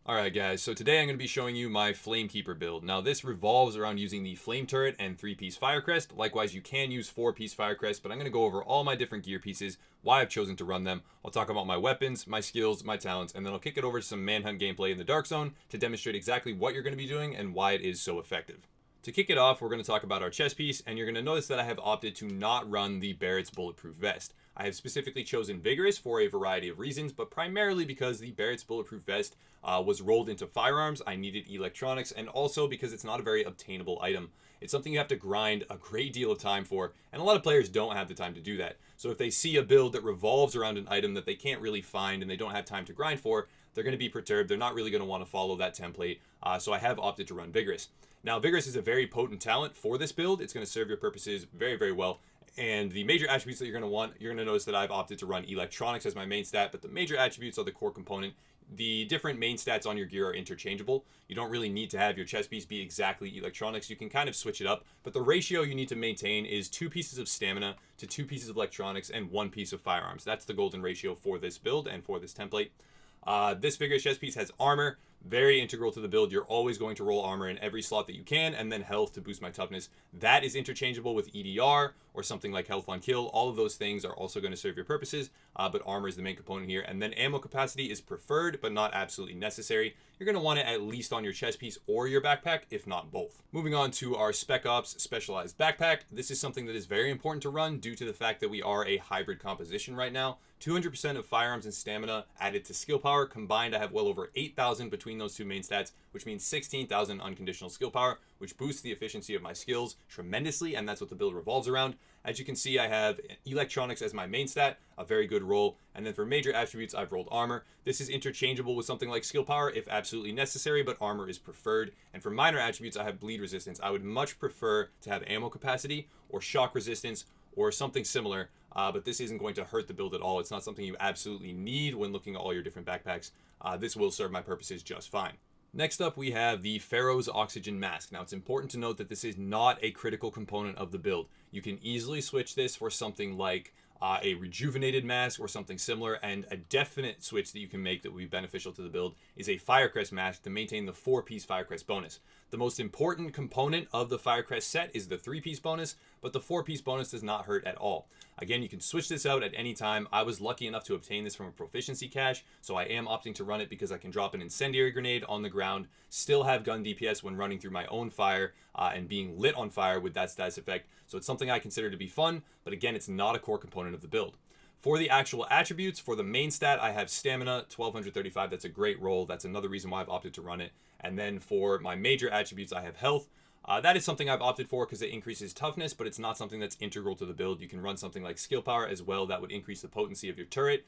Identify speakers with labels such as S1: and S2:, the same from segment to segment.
S1: Alright guys, so today I'm going to be showing you my Flamekeeper build. Now this revolves around using the Flame Turret and 3-piece Firecrest. Likewise, you can use 4-piece Firecrest, but I'm going to go over all my different gear pieces, why I've chosen to run them. I'll talk about my weapons, my skills, my talents, and then I'll kick it over to some Manhunt gameplay in the Dark Zone to demonstrate exactly what you're going to be doing and why it is so effective. To kick it off, we're going to talk about our chest piece, and you're going to notice that I have opted to not run the Barrett's Bulletproof Vest. I have specifically chosen Vigorous for a variety of reasons, but primarily because the Barrett's Bulletproof Vest was rolled into firearms. I needed electronics, and also because it's not a very obtainable item. It's something you have to grind a great deal of time for, and a lot of players don't have the time to do that. So if they see a build that revolves around an item that they can't really find and they don't have time to grind for, they're going to be perturbed. They're not really going to want to follow that template, so I have opted to run Vigorous. Now, Vigorous is a very potent talent for this build. It's going to serve your purposes very, very well. And the major attributes that you're going to want, you're going to notice that I've opted to run Electronics as my main stat, but the major attributes are the core component. The different main stats on your gear are interchangeable. You don't really need to have your chest piece be exactly Electronics. You can kind of switch it up, but the ratio you need to maintain is 2 pieces of stamina to 2 pieces of electronics and 1 piece of firearms. That's the golden ratio for this build and for this template. This Vigorous chest piece has armor, very integral to the build. You're always going to roll armor in every slot that you can, and then health to boost my toughness. That is interchangeable with EDR or something like health on kill. All of those things are also going to serve your purposes, but armor is the main component here. And then ammo capacity is preferred, but not absolutely necessary. You're going to want it at least on your chest piece or your backpack, if not both. Moving on to our Spec Ops Specialized Backpack. This is something that is very important to run due to the fact that we are a hybrid composition right now. 200% of firearms and stamina added to skill power. Combined, I have well over 8,000 between those two main stats, which means 16,000 unconditional skill power, which boosts the efficiency of my skills tremendously, and that's what the build revolves around. As you can see, I have Electronics as my main stat, a very good roll, and then for major attributes, I've rolled Armor. This is interchangeable with something like skill power if absolutely necessary, but Armor is preferred. And for minor attributes, I have Bleed Resistance. I would much prefer to have ammo capacity or shock resistance or something similar, but this isn't going to hurt the build at all. It's not something you absolutely need when looking at all your different backpacks. This will serve my purposes just fine. Next up, we have the Pharaoh's Oxygen Mask. Now, it's important to note that this is not a critical component of the build. You can easily switch this for something like a rejuvenated mask or something similar, and a definite switch that you can make that will be beneficial to the build is a Firecrest mask to maintain the 4-piece Firecrest bonus. The most important component of the Firecrest set is the 3-piece bonus, but the 4-piece bonus does not hurt at all. Again, you can switch this out at any time. I was lucky enough to obtain this from a proficiency cache, so I am opting to run it because I can drop an incendiary grenade on the ground, still have gun DPS when running through my own fire, and being lit on fire with that status effect. So it's something I consider to be fun, but again, it's not a core component of the build. For the actual attributes, for the main stat, I have Stamina, 1235. That's a great roll. That's another reason why I've opted to run it. And then for my major attributes, I have Health. That is something I've opted for because it increases toughness, but it's not something that's integral to the build. You can run something like Skill Power as well. That would increase the potency of your turret,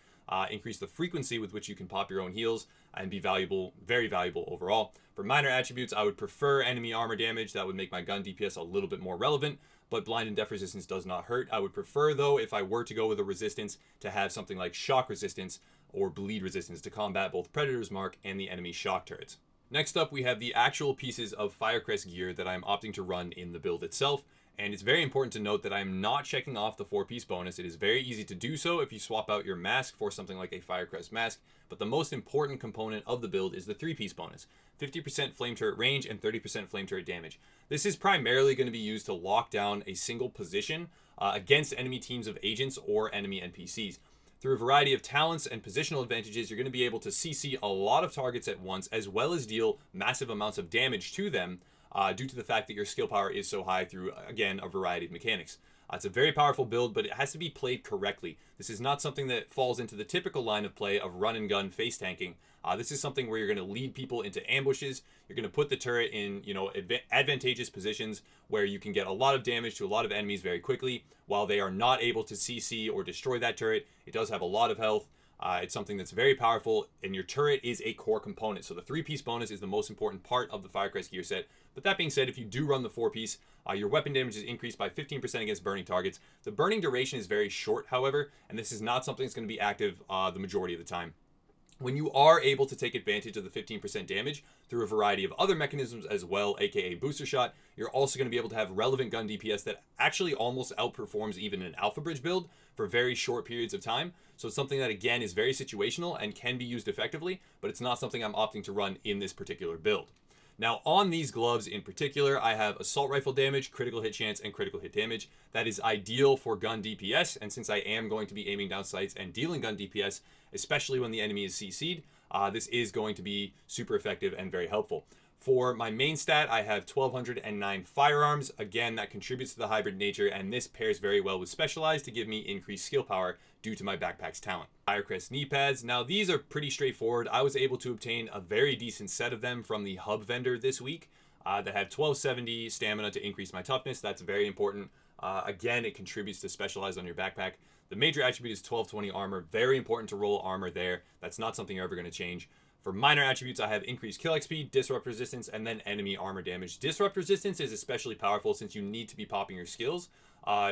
S1: increase the frequency with which you can pop your own heals, and be valuable, very valuable overall. For minor attributes, I would prefer enemy armor damage. That would make my gun DPS a little bit more relevant, but blind and death resistance does not hurt. I would prefer, though, if I were to go with a resistance, to have something like shock resistance or bleed resistance to combat both Predator's Mark and the enemy shock turrets. Next up, we have the actual pieces of Firecrest gear that I'm opting to run in the build itself. And it's very important to note that I'm not checking off the 4-piece bonus. It is very easy to do so if you swap out your mask for something like a Firecrest mask. But the most important component of the build is the 3-piece bonus. 50% flame turret range and 30% flame turret damage. This is primarily going to be used to lock down a single position against enemy teams of agents or enemy NPCs. Through a variety of talents and positional advantages, you're going to be able to CC a lot of targets at once, as well as deal massive amounts of damage to them due to the fact that your skill power is so high through, again, a variety of mechanics. It's a very powerful build, but it has to be played correctly. This is not something that falls into the typical line of play of run and gun face tanking. This is something where you're going to lead people into ambushes. You're going to put the turret in, advantageous positions where you can get a lot of damage to a lot of enemies very quickly. While they are not able to CC or destroy that turret, it does have a lot of health. It's something that's very powerful, and your turret is a core component. So the 3-piece bonus is the most important part of the Firecrest gear set. But that being said, if you do run the 4-piece, your weapon damage is increased by 15% against burning targets. The burning duration is very short, however, and this is not something that's going to be active the majority of the time. when you are able to take advantage of the 15% damage through a variety of other mechanisms as well, aka booster shot, you're also going to be able to have relevant gun DPS that actually almost outperforms even an alpha bridge build for very short periods of time. So it's something that, again, is very situational and can be used effectively, but it's not something I'm opting to run in this particular build. Now, on these gloves in particular, I have assault rifle damage, critical hit chance, and critical hit damage. That is ideal for gun DPS, and since I am going to be aiming down sights and dealing gun DPS, especially when the enemy is CC'd, this is going to be super effective and very helpful. For my main stat, I have 1209 firearms. Again, that contributes to the hybrid nature, and this pairs very well with Specialized to give me increased skill power due to my backpack's talent. Firecrest knee pads. Now, these are pretty straightforward. I was able to obtain a very decent set of them from the hub vendor this week that had 1270 stamina to increase my toughness. That's very important. Again, it contributes to Specialized on your backpack. The major attribute is 1220 armor. Very important to roll armor there. That's not something you're ever going to change. For minor attributes, I have increased kill XP, disrupt resistance, and then enemy armor damage. Disrupt resistance is especially powerful since you need to be popping your skills.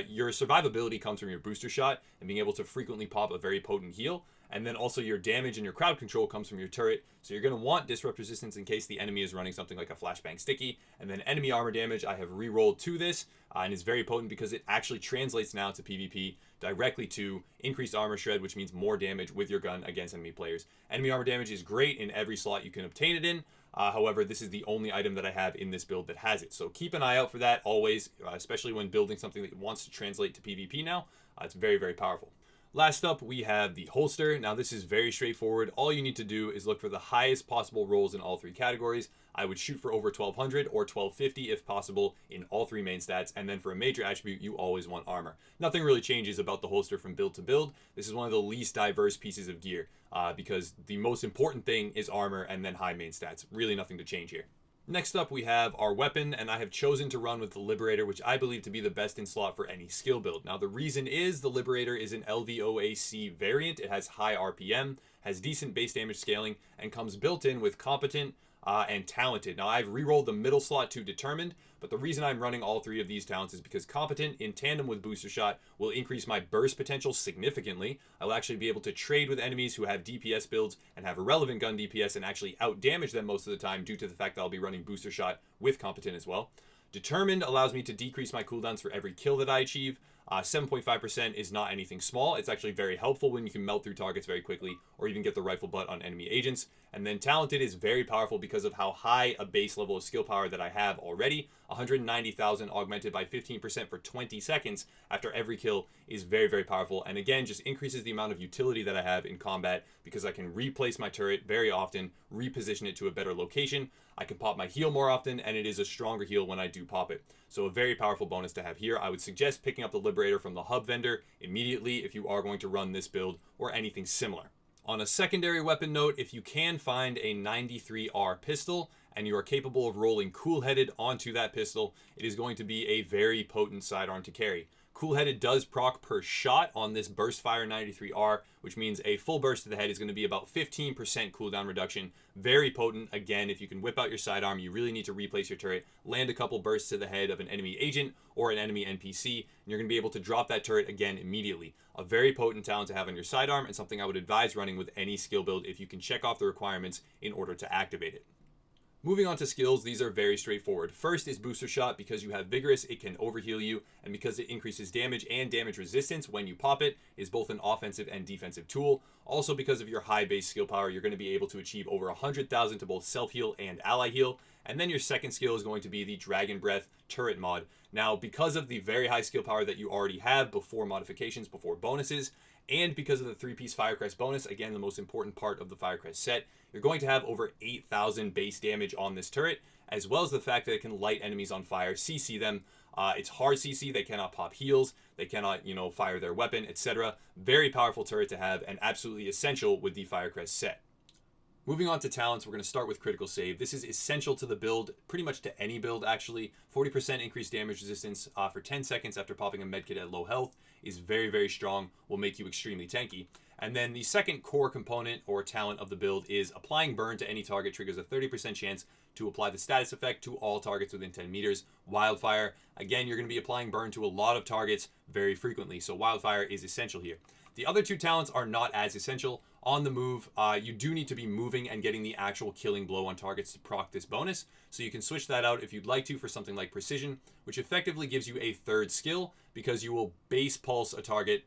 S1: Your survivability comes from your booster shot and being able to frequently pop a very potent heal. And then also your damage and your crowd control comes from your turret. So you're going to want disrupt resistance in case the enemy is running something like a flashbang sticky. And then enemy armor damage, I have re-rolled to this and is very potent because it actually translates now to PvP directly to increased armor shred, which means more damage with your gun against enemy players. Enemy armor damage is great in every slot you can obtain it in. However, this is the only item that I have in this build that has it. So keep an eye out for that always, especially when building something that wants to translate to PvP now. It's very, very powerful. Last up, we have the holster. Now, this is very straightforward. All you need to do is look for the highest possible rolls in all three categories. I would shoot for over 1200 or 1250 if possible in all three main stats. And then for a major attribute, you always want armor. Nothing really changes about the holster from build to build. This is one of the least diverse pieces of gear because the most important thing is armor and then high main stats. Really nothing to change here. Next up, we have our weapon, and I have chosen to run with the Liberator, which I believe to be the best in slot for any skill build. Now, the reason is the Liberator is an LVOAC variant. It has high RPM, has decent base damage scaling, and comes built in with Competent and Talented. Now, I've re-rolled the middle slot to Determined, but the reason I'm running all three of these talents is because Competent in tandem with Booster Shot will increase my burst potential significantly. I'll actually be able to trade with enemies who have DPS builds and have irrelevant gun DPS and actually out-damage them most of the time due to the fact that I'll be running Booster Shot with Competent as well. Determined allows me to decrease my cooldowns for every kill that I achieve. 7.5% is not anything small. It's actually very helpful when you can melt through targets very quickly or even get the rifle butt on enemy agents. And then Talented is very powerful because of how high a base level of skill power that I have already. 190,000 augmented by 15% for 20 seconds after every kill is very, very powerful. And again, just increases the amount of utility that I have in combat because I can replace my turret very often, reposition it to a better location. I can pop my heal more often, and it is a stronger heal when I do pop it. So a very powerful bonus to have here. I would suggest picking up the Liberator from the hub vendor immediately if you are going to run this build or anything similar. On a secondary weapon note, if you can find a 93R pistol and you are capable of rolling Cool-Headed onto that pistol, it is going to be a very potent sidearm to carry. Cool-Headed does proc per shot on this Burst Fire 93R, which means a full burst to the head is going to be about 15% cooldown reduction. Very potent. Again, if you can whip out your sidearm, you really need to replace your turret, land a couple bursts to the head of an enemy agent or an enemy NPC, and you're going to be able to drop that turret again immediately. A very potent talent to have on your sidearm and something I would advise running with any skill build if you can check off the requirements in order to activate it. Moving on to skills, these are very straightforward. First is Booster Shot. Because you have Vigorous, it can overheal you, and because it increases damage and damage resistance when you pop it, is both an offensive and defensive tool. Also, because of your high base skill power, you're going to be able to achieve over 100,000 to both self-heal and ally heal. And then your second skill is going to be the Dragon Breath turret mod. Now, because of the very high skill power that you already have before modifications, before bonuses, and because of the 3-piece Firecrest bonus, again, the most important part of the Firecrest set, you're going to have over 8,000 base damage on this turret, as well as the fact that it can light enemies on fire, CC them. It's hard CC, they cannot pop heals, they cannot, fire their weapon, etc. Very powerful turret to have and absolutely essential with the Firecrest set. Moving on to talents, we're going to start with Critical Save. This is essential to the build, pretty much to any build actually. 40% increased damage resistance for 10 seconds after popping a medkit at low health is very, very strong, will make you extremely tanky. And then the second core component or talent of the build is Applying Burn to any target triggers a 30% chance to apply the status effect to all targets within 10 meters. Wildfire, again, you're going to be applying burn to a lot of targets very frequently, so Wildfire is essential here. The other two talents are not as essential. On the move, you do need to be moving and getting the actual killing blow on targets to proc this bonus, so you can switch that out if you'd like to for something like precision, which effectively gives you a third skill because you will base pulse a target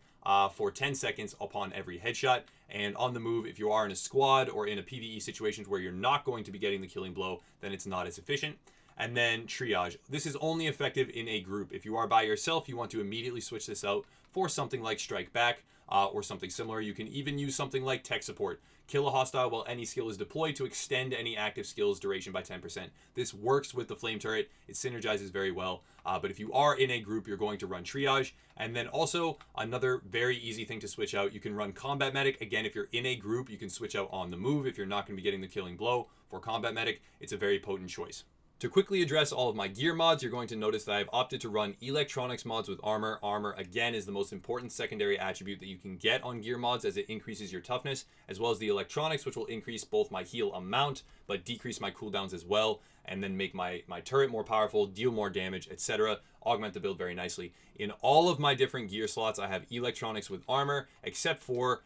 S1: for 10 seconds upon every headshot. And on the move, if you are in a squad or in a PvE situation where you're not going to be getting the killing blow, then it's not as efficient. And then triage. This is only effective in a group. If you are by yourself, you want to immediately switch this out for something like strike back or something similar. You can even use something like tech support. Kill a hostile while any skill is deployed to extend any active skill's duration by 10%. This works with the flame turret. It synergizes very well. But if you are in a group, you're going to run triage. And then also another very easy thing to switch out, you can run combat medic. Again, if you're in a group, you can switch out on the move. If you're not going to be getting the killing blow for combat medic, it's a very potent choice. To quickly address all of my gear mods, you're going to notice that I've opted to run electronics mods with armor. Armor, again, is the most important secondary attribute that you can get on gear mods as it increases your toughness, as well as the electronics, which will increase both my heal amount, but decrease my cooldowns as well, and then make my turret more powerful, deal more damage, etc. Augment the build very nicely. In all of my different gear slots, I have electronics with armor, except for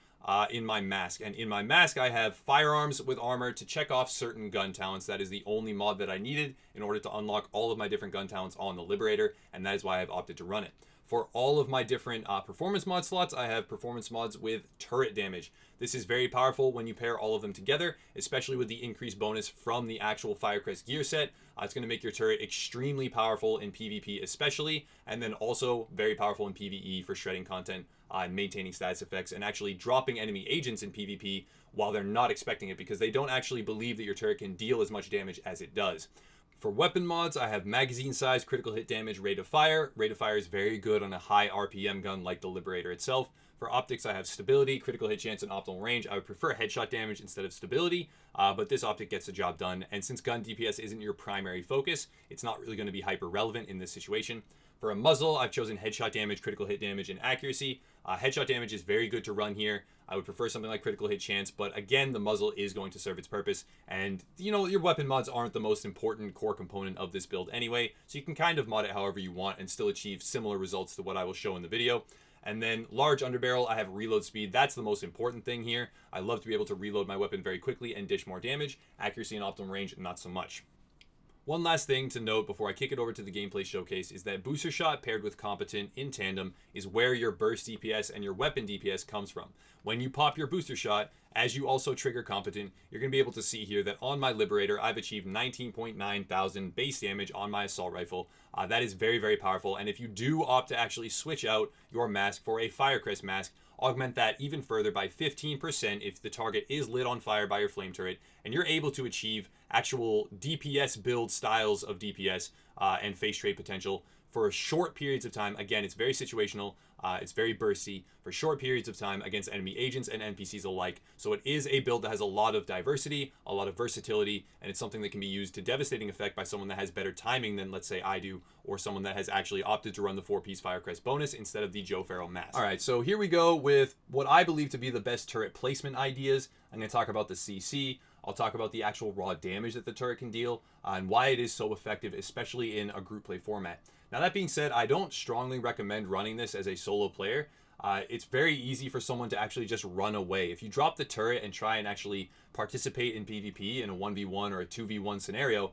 S1: in my mask. And in my mask, I have firearms with armor to check off certain gun talents. That is the only mod that I needed in order to unlock all of my different gun talents on the Liberator, and that is why I've opted to run it. For all of my different performance mod slots, I have performance mods with turret damage. This is very powerful when you pair all of them together, especially with the increased bonus from the actual Firecrest gear set. It's going to make your turret extremely powerful in PvP especially, and then also very powerful in PvE for shredding content and maintaining status effects and actually dropping enemy agents in PvP while they're not expecting it, because they don't actually believe that your turret can deal as much damage as it does. For weapon mods, I have magazine size, critical hit damage, rate of fire. Rate of fire is very good on a high RPM gun like the Liberator itself. For optics, I have stability, critical hit chance, and optimal range. I would prefer headshot damage instead of stability, but this optic gets the job done. And since gun DPS isn't your primary focus, it's not really going to be hyper relevant in this situation. For a muzzle, I've chosen headshot damage, critical hit damage, and accuracy. Headshot damage is very good to run here. I would prefer something like critical hit chance, but again, the muzzle is going to serve its purpose. And, you know, your weapon mods aren't the most important core component of this build anyway, so you can kind of mod it however you want and still achieve similar results to what I will show in the video. And then large underbarrel, I have reload speed. That's the most important thing here. I love to be able to reload my weapon very quickly and dish more damage. Accuracy and optimal range, not so much. One last thing to note before I kick it over to the gameplay showcase is that booster shot paired with competent in tandem is where your burst DPS and your weapon DPS comes from. When you pop your booster shot, as you also trigger competent, you're going to be able to see here that on my Liberator, I've achieved 19.9 thousand base damage on my assault rifle. That is very, very powerful. And if you do opt to actually switch out your mask for a Firecrest mask, augment that even further by 15% if the target is lit on fire by your flame turret, and you're able to achieve actual DPS build styles of DPS and face trade potential for short periods of time. Again, it's very situational, it's very bursty for short periods of time against enemy agents and NPCs alike. So it is a build that has a lot of diversity, a lot of versatility, and it's something that can be used to devastating effect by someone that has better timing than, let's say, I do, or someone that has actually opted to run the 4-piece Firecrest bonus instead of the Joe Farrell mask. All right, so here we go with what I believe to be the best turret placement ideas. I'm going to talk about the CC. I'll talk about the actual raw damage that the turret can deal and why it is so effective, especially in a group play format. Now, that being said, I don't strongly recommend running this as a solo player. It's very easy for someone to actually just run away. If you drop the turret and try and actually participate in PvP in a 1v1 or a 2v1 scenario,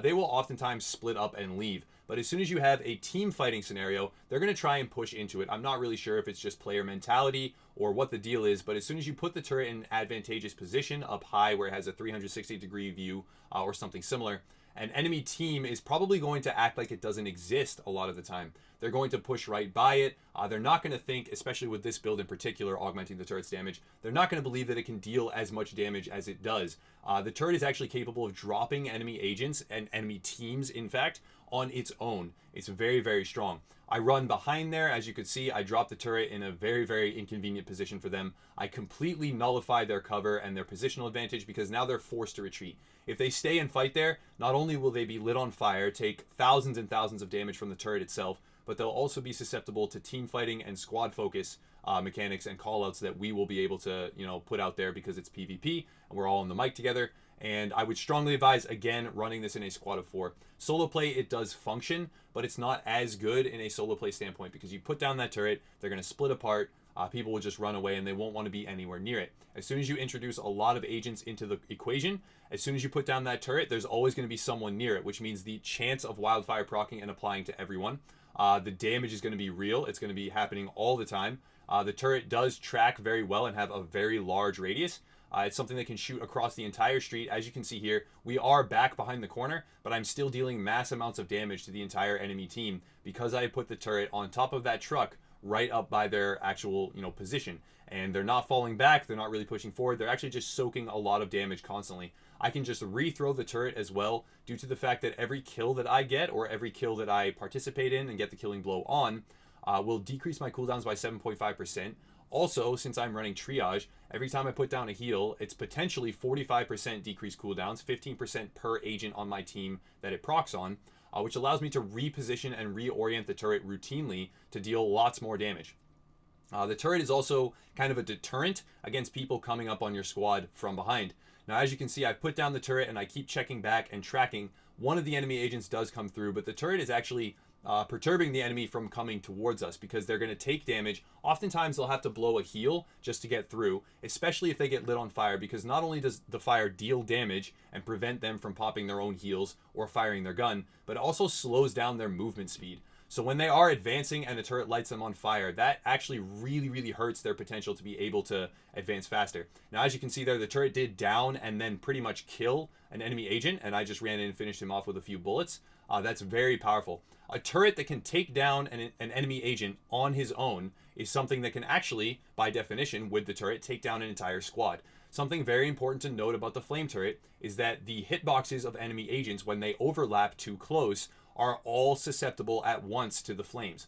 S1: they will oftentimes split up and leave. But as soon as you have a team fighting scenario, they're going to try and push into it. I'm not really sure if it's just player mentality or what the deal is, but as soon as you put the turret in an advantageous position up high where it has a 360-degree view or something similar, an enemy team is probably going to act like it doesn't exist a lot of the time. They're going to push right by it. They're not going to think, especially with this build in particular, augmenting the turret's damage, they're not going to believe that it can deal as much damage as it does. The turret is actually capable of dropping enemy agents and enemy teams, in fact, on its own. It's very, very strong. I run behind there. As you can see, I drop the turret in a very, very inconvenient position for them. I completely nullify their cover and their positional advantage because now they're forced to retreat. If they stay and fight there, not only will they be lit on fire, take thousands and thousands of damage from the turret itself, but they'll also be susceptible to team fighting and squad focus mechanics and callouts that we will be able to, put out there because it's PvP and we're all on the mic together. And I would strongly advise, again, running this in a squad of 4. Solo play, it does function, but it's not as good in a solo play standpoint because you put down that turret, they're going to split apart. people will just run away and they won't want to be anywhere near it. As soon as you introduce a lot of agents into the equation, as soon as you put down that turret, there's always going to be someone near it, which means the chance of wildfire proccing and applying to everyone, the damage is going to be real. It's going to be happening all the time. The turret does track very well and have a very large radius. It's something that can shoot across the entire street. As you can see here, we are back behind the corner, but I'm still dealing mass amounts of damage to the entire enemy team because I put the turret on top of that truck right up by their actual, position. And they're not falling back. They're not really pushing forward. They're actually just soaking a lot of damage constantly. I can just re-throw the turret as well due to the fact that every kill that I get or every kill that I participate in and get the killing blow on will decrease my cooldowns by 7.5%. Also, since I'm running triage, every time I put down a heal, it's potentially 45% decreased cooldowns, 15% per agent on my team that it procs on, which allows me to reposition and reorient the turret routinely to deal lots more damage. The turret is also kind of a deterrent against people coming up on your squad from behind. Now, as you can see, I've put down the turret and I keep checking back and tracking. One of the enemy agents does come through, but the turret is actually perturbing the enemy from coming towards us because they're going to take damage. Oftentimes they'll have to blow a heal just to get through, especially if they get lit on fire, because not only does the fire deal damage and prevent them from popping their own heals or firing their gun, but it also slows down their movement speed. So when they are advancing and the turret lights them on fire, that actually really hurts their potential to be able to advance faster. Now, as you can see there, the turret did down and then pretty much kill an enemy agent, and I just ran in and finished him off with a few bullets. That's very powerful. A turret that can take down an enemy agent on his own is something that can actually, by definition, with the turret, take down an entire squad. Something very important to note about the flame turret is that the hitboxes of enemy agents, when they overlap too close, are all susceptible at once to the flames.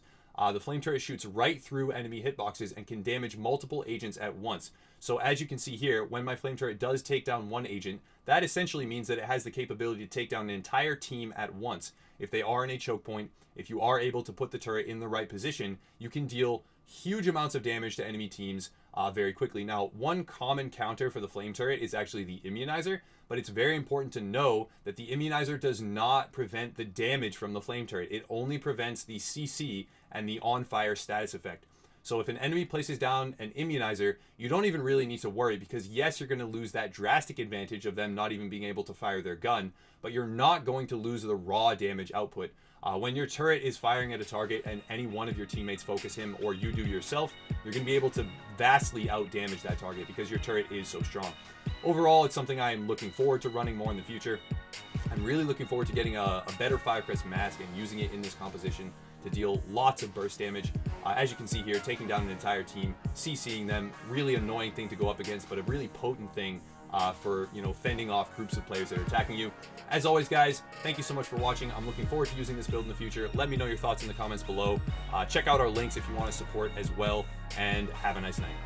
S1: The flame turret shoots right through enemy hitboxes and can damage multiple agents at once. So as you can see here, when my flame turret does take down one agent, that essentially means that it has the capability to take down an entire team at once. If they are in a choke point, if you are able to put the turret in the right position, you can deal huge amounts of damage to enemy teams very quickly. Now, one common counter for the flame turret is actually the immunizer, but it's very important to know that the immunizer does not prevent the damage from the flame turret. It only prevents the CC and the on fire status effect. So if an enemy places down an immunizer, you don't even really need to worry, because yes, you're going to lose that drastic advantage of them not even being able to fire their gun, but you're not going to lose the raw damage output. When your turret is firing at a target and any one of your teammates focus him, or you do yourself, you're going to be able to vastly out damage that target because your turret is so strong. Overall, it's something I am looking forward to running more in the future. I'm really looking forward to getting a better Firecrest mask and using it in this composition to deal lots of burst damage. As you can see here, taking down an entire team, CCing them, really annoying thing to go up against, but a really potent thing for fending off groups of players that are attacking you. As always, guys, thank you so much for watching. I'm looking forward to using this build in the future. Let me know your thoughts in the comments below. Check out our links if you want to support as well, and have a nice night.